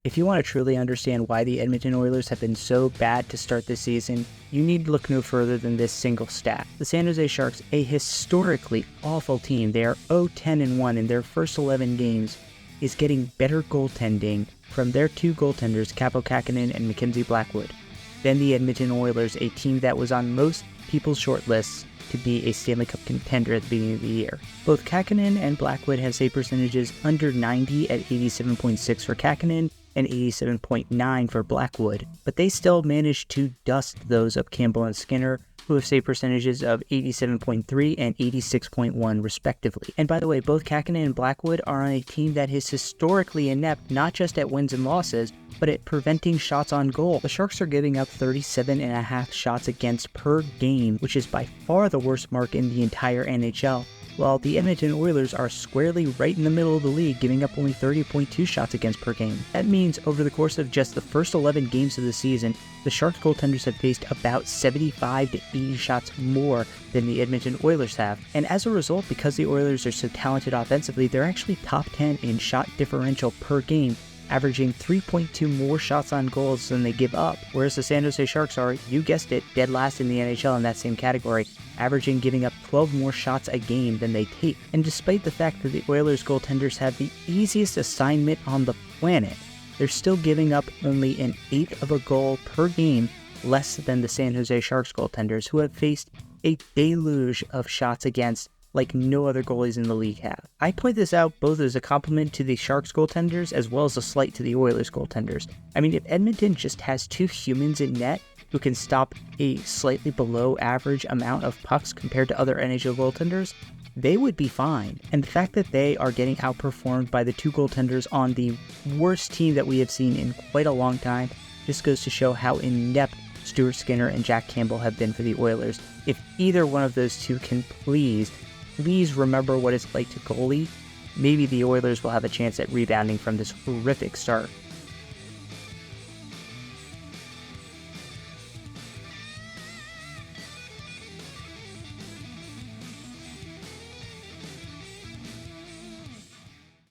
If you want to truly understand why the Edmonton Oilers have been so bad to start this season, you need to look no further than this single stat. The San Jose Sharks, a historically awful team, they are 0-10-1 in their first 11 games, is getting better goaltending from their two goaltenders, Kaapo Kähkönen and Mackenzie Blackwood, than the Edmonton Oilers, a team that was on most people's short lists to be a Stanley Cup contender at the beginning of the year. Both Kähkönen and Blackwood have save percentages under 90 at 87.6 for Kähkönen and 87.9 for Blackwood, but they still managed to dust those of Campbell and Skinner, who have save percentages of 87.3 and 86.1 respectively. And by the way, both Kähkönen and Blackwood are on a team that is historically inept not just at wins and losses, but at preventing shots on goal. The Sharks are giving up 37.5 shots against per game, which is by far the worst mark in the entire NHL, while the Edmonton Oilers are squarely right in the middle of the league, giving up only 30.2 shots against per game. That means over the course of just the first 11 games of the season, the Sharks goaltenders have faced about 75 to 80 shots more than the Edmonton Oilers have. And as a result, because the Oilers are so talented offensively, they're actually top 10 in shot differential per game, averaging 3.2 more shots on goals than they give up, whereas the San Jose Sharks are, you guessed it, dead last in the NHL in that same category, giving up 12 more shots a game than they take. And despite the fact that the Oilers goaltenders have the easiest assignment on the planet, they're still giving up only an eighth of a goal per game less than the San Jose Sharks goaltenders, who have faced a deluge of shots against like no other goalies in the league have. I point this out both as a compliment to the Sharks goaltenders as well as a slight to the Oilers goaltenders. I mean, if Edmonton just has two humans in net who can stop a slightly below average amount of pucks compared to other NHL goaltenders, they would be fine. And the fact that they are getting outperformed by the two goaltenders on the worst team that we have seen in quite a long time just goes to show how inept Stuart Skinner and Jack Campbell have been for the Oilers. If either one of those two can please remember what it's like to goalie, maybe the Oilers will have a chance at rebounding from this horrific start.